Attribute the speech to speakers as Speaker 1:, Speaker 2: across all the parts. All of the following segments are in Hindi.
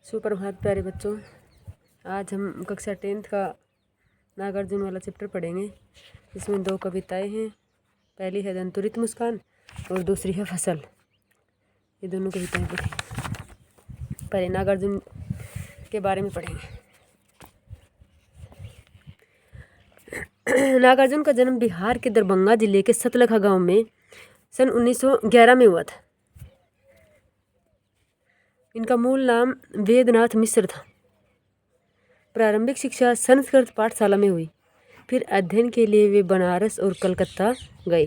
Speaker 1: सुप्रभात प्यारे बच्चों। आज हम कक्षा 10th का नागार्जुन वाला चैप्टर पढ़ेंगे। इसमें 2 कविताएं हैं। पहली है दंतुरित मुस्कान और दूसरी है फसल। ये दोनों कविताएं पढ़ेंगे। पहले नागार्जुन के बारे में पढ़ेंगे। नागार्जुन का जन्म बिहार के दरभंगा जिले के सतलखा गांव में सन 1911 में हुआ था। इनका मूल नाम वेदनाथ मिश्र था। प्रारंभिक शिक्षा संस्कृत पाठशाला में हुई। फिर अध्ययन के लिए वे बनारस और कलकत्ता गए।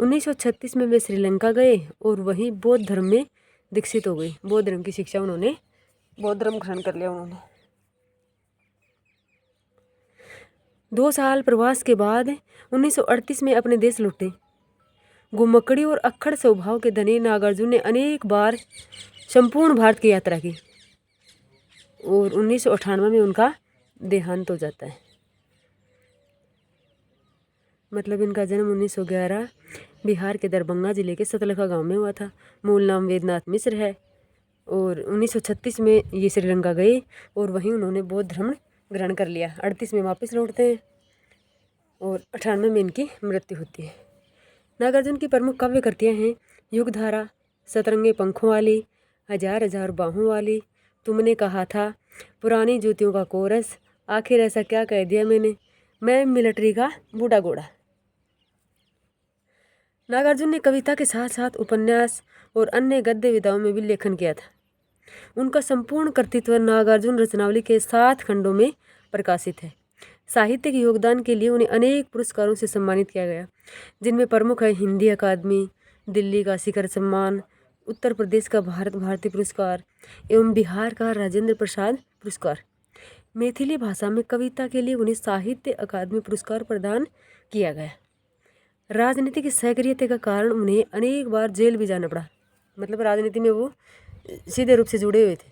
Speaker 1: 1936 में वे श्रीलंका गए और वहीं बौद्ध धर्म में दीक्षित हो गए। बौद्ध धर्म की शिक्षा उन्होंने बौद्ध धर्म ग्रहण कर लिया उन्होंने। 2 साल प्रवास के बाद 1938 में अपने देश लौटे। घुमक्कड़ी और अक्खड़ स्वभाव के धनी नागार्जुन ने अनेक बार संपूर्ण भारत की यात्रा की और 1998 में उनका देहांत हो जाता है। मतलब इनका जन्म 1911 बिहार के दरभंगा जिले के सतलखा गांव में हुआ था। मूल नाम वेदनाथ मिश्र है और 1936 में ये श्रीलंका गए और वहीं उन्होंने बौद्ध धर्म ग्रहण कर लिया। 38 में वापस लौटते हैं और 98 में इनकी मृत्यु होती है। नागार्जुन की प्रमुख काव्य कृतियाँ हैं युगधारा, सतरंगे पंखों वाली, हजार हजार बाहों वाली, तुमने कहा था, पुरानी जूतियों का कोरस, आखिर ऐसा क्या कह दिया मैंने, मैं मिलिट्री का बूढ़ा घोड़ा। नागार्जुन ने कविता के साथ साथ उपन्यास और अन्य गद्य विधाओं में भी लेखन किया था। उनका संपूर्ण कृतित्व नागार्जुन रचनावली के 7 खंडों में प्रकाशित है। साहित्य के योगदान के लिए उन्हें अनेक पुरस्कारों से सम्मानित किया गया, जिनमें प्रमुख है हिंदी अकादमी, दिल्ली का शिखर सम्मान, उत्तर प्रदेश का भारत भारती पुरस्कार एवं बिहार का राजेंद्र प्रसाद पुरस्कार। मैथिली भाषा में कविता के लिए उन्हें साहित्य अकादमी पुरस्कार प्रदान किया गया। राजनीति की सक्रियता के कारण उन्हें अनेक बार जेल भी जाना पड़ा। मतलब राजनीति में वो सीधे रूप से जुड़े हुए थे,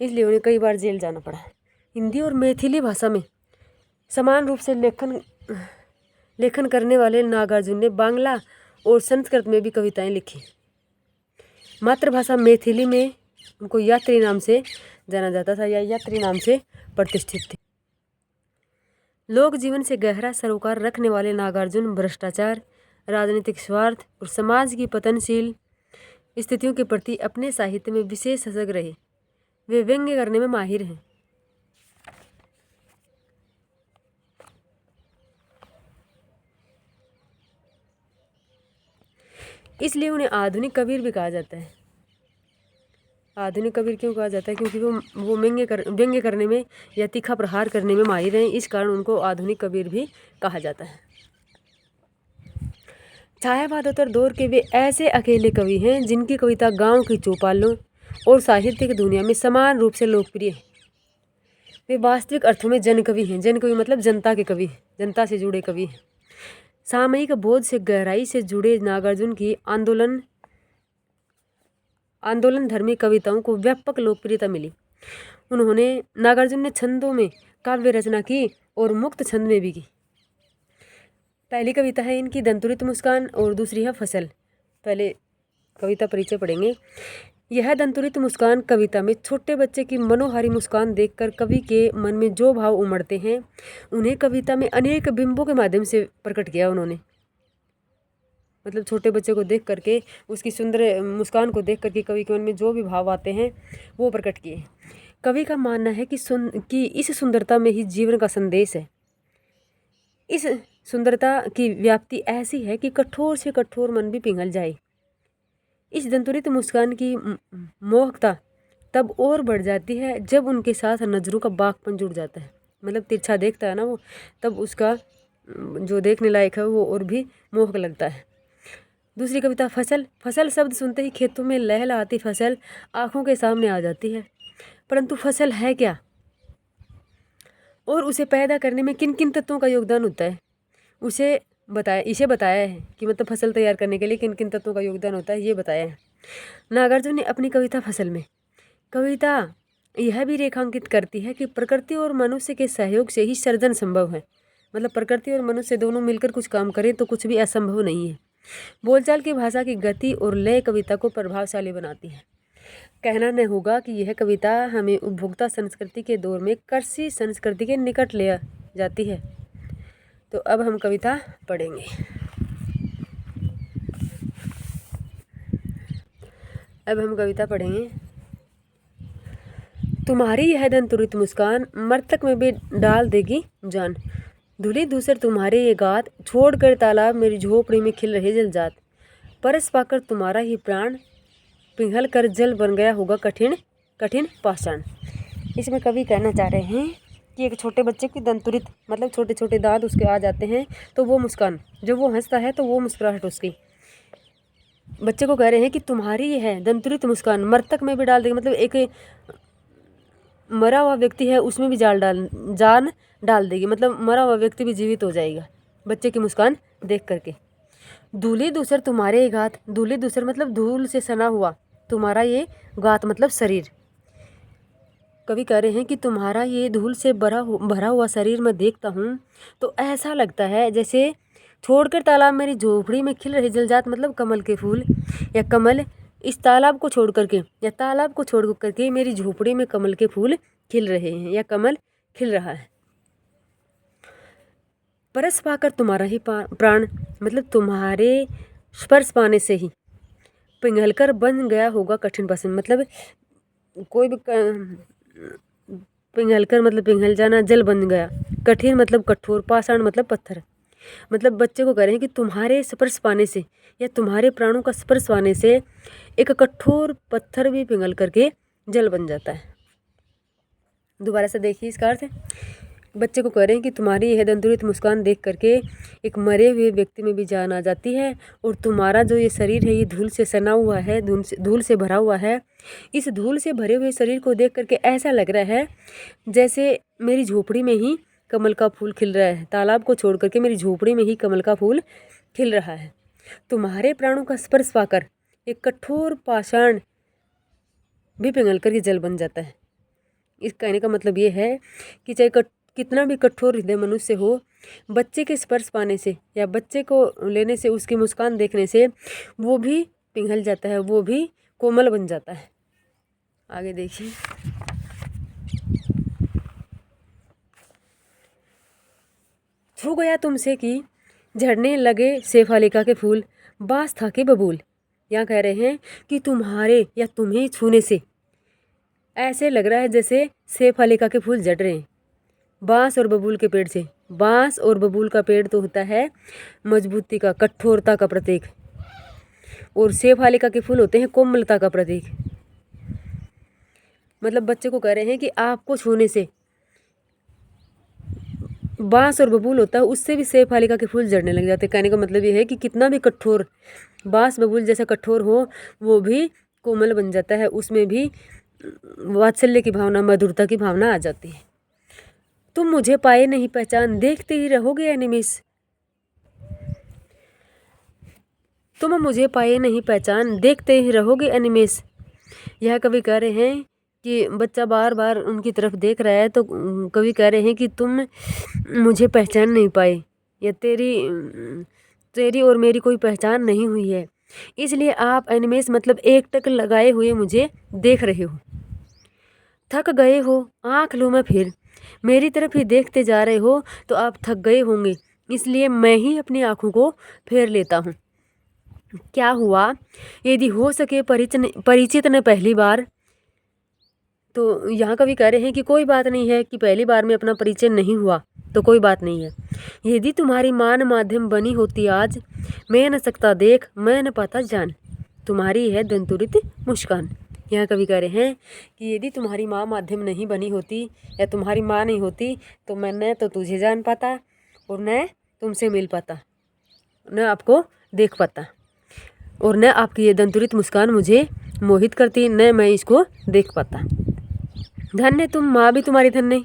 Speaker 1: इसलिए उन्हें कई बार जेल जाना पड़ा। हिंदी और मैथिली भाषा में समान रूप से लेखन करने वाले नागार्जुन ने बांग्ला और संस्कृत में भी कविताएं लिखी। मातृभाषा मैथिली में उनको यात्री नाम से जाना जाता था या यात्री नाम से प्रतिष्ठित थे। लोक जीवन से गहरा सरोकार रखने वाले नागार्जुन भ्रष्टाचार, राजनीतिक स्वार्थ और समाज की पतनशील स्थितियों के प्रति अपने साहित्य में विशेष सजग रहे। वे व्यंग्य करने में माहिर हैं। इसलिए उन्हें आधुनिक कबीर भी कहा जाता है। आधुनिक कबीर क्यों कहा जाता है? क्योंकि वो व्यंग्य करने में या तीखा प्रहार करने में माहिर हैं। इस कारण उनको आधुनिक कबीर भी कहा जाता है। छायावादोत्तर दौर के वे ऐसे अकेले कवि हैं जिनकी कविता गांव की चौपालों और साहित्य की दुनिया में समान रूप से लोकप्रिय है। वे वास्तविक अर्थों में जनकवि हैं। जनकवि मतलब जनता के कवि, जनता से जुड़े कवि हैं। सामयिक बोध से गहराई से जुड़े नागार्जुन की आंदोलन धर्मी कविताओं को व्यापक लोकप्रियता मिली। नागार्जुन ने छंदों में काव्य रचना की और मुक्त छंद में भी की। पहली कविता है इनकी दंतुरित मुस्कान और दूसरी है फसल। पहले कविता परिचय पढ़ेंगे। यह दंतुरित मुस्कान कविता में छोटे बच्चे की मनोहारी मुस्कान देखकर कवि के मन में जो भाव उमड़ते हैं उन्हें कविता में अनेक बिंबों के माध्यम से प्रकट किया उन्होंने। मतलब छोटे बच्चे को देख करके, उसकी सुंदर मुस्कान को देख करके कवि के मन में जो भी भाव आते हैं वो प्रकट किए। कवि का मानना है कि इस सुंदरता में ही जीवन का संदेश है। इस सुंदरता की व्याप्ति ऐसी है कि कठोर से कठोर मन भी पिघल जाए। इस दंतुरित मुस्कान की मोहकता तब और बढ़ जाती है जब उनके साथ नजरों का बागपन जुड़ जाता है। मतलब तिरछा देखता है ना वो, तब उसका जो देखने लायक है वो और भी मोहक लगता है। दूसरी कविता फसल। फसल शब्द सुनते ही खेतों में लहलहाती फसल आंखों के सामने आ जाती है। परंतु फसल है क्या और उसे पैदा करने में किन किन तत्वों का योगदान होता है इसे बताया है कि मतलब फसल तैयार करने के लिए किन किन तत्वों का योगदान होता है ये बताया है। नागार्जुन ने अपनी कविता फसल में कविता यह भी रेखांकित करती है कि प्रकृति और मनुष्य के सहयोग से ही सृजन संभव है। मतलब प्रकृति और मनुष्य दोनों मिलकर कुछ काम करें तो कुछ भी असंभव नहीं है। बोलचाल की भाषा की गति और लय कविता को प्रभावशाली बनाती है। कहना न होगा कि यह कविता हमें उपभोक्ता संस्कृति के दौर में कृषि संस्कृति के निकट ले जाती है। तो अब हम कविता पढ़ेंगे। तुम्हारी यह दंतुरित मुस्कान मर्तक में भी डाल देगी जान। धुली दूसर तुम्हारे ये गात, छोड़कर तालाब मेरी झोपड़ी में खिल रहे जलजात। परस पाकर तुम्हारा ही प्राण, पिघल कर जल बन गया होगा कठिन कठिन पाषाण। इसमें कवि कहना चाह रहे हैं कि एक छोटे बच्चे की दंतुरित मतलब छोटे छोटे दांत उसके आ जाते हैं, तो वो मुस्कान, जब वो हंसता है तो वो मुस्कुराहट उसकी, बच्चे को कह रहे हैं कि तुम्हारी यह दंतुरित मुस्कान मर्तक में भी डाल देगी, मतलब एक मरा हुआ व्यक्ति है उसमें भी जान डाल देगी, मतलब मरा हुआ व्यक्ति भी जीवित हो जाएगा बच्चे की मुस्कान देख करके। धूली दूसर तुम्हारे गात, धूली दूसर मतलब धूल से सना हुआ, तुम्हारा ये गात मतलब शरीर। कवि कह रहे हैं कि तुम्हारा ये धूल से भरा हुआ शरीर मैं देखता हूँ तो ऐसा लगता है जैसे छोड़कर तालाब मेरी झोपड़ी में खिल रहे जलजात, मतलब कमल के फूल या कमल इस तालाब को छोड़ करके या तालाब को छोड़ करके मेरी झोपड़ी में कमल के फूल खिल रहे हैं या कमल खिल रहा है। परस पाकर तुम्हारा ही प्राण, मतलब तुम्हारे स्पर्श पाने से ही पिघलकर बन गया होगा कठिन पाषाण, मतलब कोई भी पिघलकर मतलब पिघल जाना, जल बन गया, कठिन मतलब कठोर, पाषाण मतलब पत्थर। मतलब बच्चे को कह रहे हैं कि तुम्हारे स्पर्श पाने से या तुम्हारे प्राणों का स्पर्श पाने से एक कठोर पत्थर भी पिघल करके जल बन जाता है। दोबारा से देखिए इसका अर्थ। बच्चे को कह रहे हैं कि तुम्हारी यह दंतुरित मुस्कान देख करके एक मरे हुए व्यक्ति में भी जान आ जाती है, और तुम्हारा जो ये शरीर है ये धूल से सना हुआ है, धूल से भरा हुआ है। इस धूल से भरे हुए शरीर को देख करके ऐसा लग रहा है जैसे मेरी झोपड़ी में ही कमल का फूल खिल रहा है, तालाब को छोड़ करके मेरी झोपड़ी में ही कमल का फूल खिल रहा है। तुम्हारे प्राणों का स्पर्श पाकर एक कठोर पाषाण भी पिघल कर के जल बन जाता है। इस कहने का मतलब ये है कि चाहे कितना भी कठोर हृदय मनुष्य हो, बच्चे के स्पर्श पाने से या बच्चे को लेने से, उसकी मुस्कान देखने से वो भी पिघल जाता है, वो भी कोमल बन जाता है। आगे देखिए। छू गया तुमसे कि झड़ने लगे शेफालिका के फूल, बांस था के बबूल। यहाँ कह रहे हैं कि तुम्हारे या तुम्हें छूने से ऐसे लग रहा है जैसे शेफालिका के फूल झड़ रहे हैं बांस और बबूल के पेड़ से। बांस और बबूल का पेड़ तो होता है मजबूती का, कठोरता का प्रतीक, और शेफालिका के फूल होते हैं कोमलता का प्रतीक। मतलब बच्चे को कह रहे हैं कि आपको छूने से बांस और बबूल होता है उससे भी शेफालिका के फूल झड़ने लग जाते हैं। कहने का मतलब ये है कि कितना भी कठोर, बांस बबूल जैसा कठोर हो वो भी कोमल बन जाता है, उसमें भी वात्सल्य की भावना, मधुरता की भावना आ जाती है। तुम मुझे पाए नहीं पहचान, देखते ही रहोगे अनिमेष। तुम मुझे पाए नहीं पहचान, देखते ही रहोगे अनिमेष। यह कवि कह रहे हैं कि बच्चा बार बार उनकी तरफ देख रहा है, तो कवि कह रहे हैं कि तुम मुझे पहचान नहीं पाए, या तेरी और मेरी कोई पहचान नहीं हुई है, इसलिए आप अनिमेष मतलब एकटक लगाए हुए मुझे देख रहे हो। थक गए हो, आँख लो मैं फिर, मेरी तरफ ही देखते जा रहे हो तो आप थक गए होंगे, इसलिए मैं ही अपनी आँखों को फेर लेता हूँ। क्या हुआ यदि हो सके परिचित न पहली बार। तो यहाँ कवि कह रहे हैं कि कोई बात नहीं है कि पहली बार में अपना परिचय नहीं हुआ तो कोई बात नहीं है। यदि तुम्हारी मान माध्यम बनी होती आज, मैं न सकता देख, मैं न पाता जान, तुम्हारी है दंतुरित मुस्कान। यहाँ कवि कह रहे हैं कि यदि तुम्हारी माँ माध्यम नहीं बनी होती या तुम्हारी माँ नहीं होती तो मैं न तो तुझे जान पाता और न तुमसे मिल पाता, न आपको देख पाता, और न आपकी ये दंतुरित मुस्कान मुझे मोहित करती, न मैं इसको देख पाता। धन्य तुम, माँ भी तुम्हारी धन्य,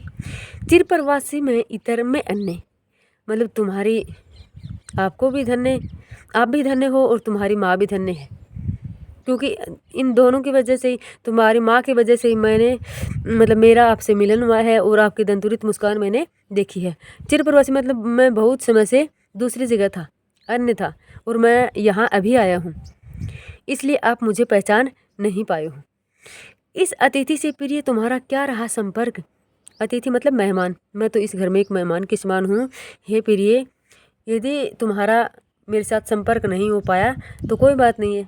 Speaker 1: चिर प्रवासी में इतर में अन्य। मतलब तुम्हारी, आपको भी धन्य, आप भी धन्य हो और तुम्हारी माँ भी धन्य है, क्योंकि इन दोनों की वजह से ही, तुम्हारी माँ की वजह से ही मैंने मतलब मेरा आपसे मिलन हुआ है और आपकी दंतुरित मुस्कान मैंने देखी है। चिर प्रवासी मतलब मैं बहुत समय से दूसरी जगह था, अन्य था, और मैं यहाँ अभी आया हूँ, इसलिए आप मुझे पहचान नहीं पाए हो। इस अतिथि से प्रिय तुम्हारा क्या रहा संपर्क। अतिथि मतलब मेहमान, मैं तो इस घर में एक मेहमान के समान हूँ। हे प्रिय, यदि तुम्हारा मेरे साथ संपर्क नहीं हो पाया तो कोई बात नहीं है।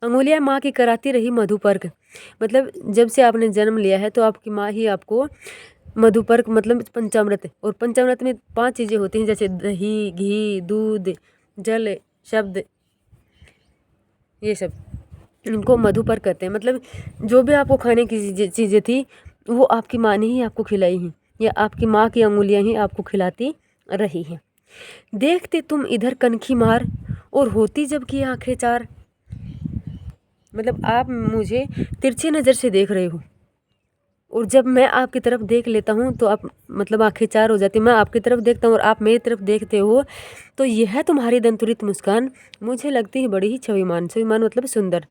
Speaker 1: अंगुलियाँ माँ की कराती रही मधुपर्क, मतलब जब से आपने जन्म लिया है तो आपकी माँ ही आपको मधुपर्क मतलब पंचामृत, और पंचामृत में 5 चीज़ें होती हैं, जैसे दही, घी, दूध, जल, शब्द, ये सब, इनको मधुपर्क कहते हैं। मतलब जो भी आपको खाने की चीज़ें थी वो आपकी माँ ने ही आपको खिलाई हैं, या आपकी माँ की अंगुलियाँ ही आपको खिलाती रही हैं। देखते तुम इधर कनखी मार और होती जब की आंखें चार, मतलब आप मुझे तिरछी नज़र से देख रहे हो, और जब मैं आपकी तरफ देख लेता हूँ तो आप मतलब आंखें चार हो जाती। मैं आपकी तरफ देखता हूँ और आप मेरी तरफ देखते हो, तो यह तुम्हारी दंतुरित मुस्कान मुझे लगती है बड़ी ही छविमान। छविमान मतलब सुंदर।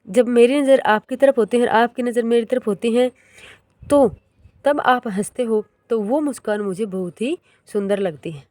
Speaker 1: जब मेरी नज़र आपकी तरफ होती है, आपकी नज़र मेरी तरफ होती है, तो तब आप हंसते हो, तो वो मुस्कान मुझे बहुत ही सुंदर लगती है।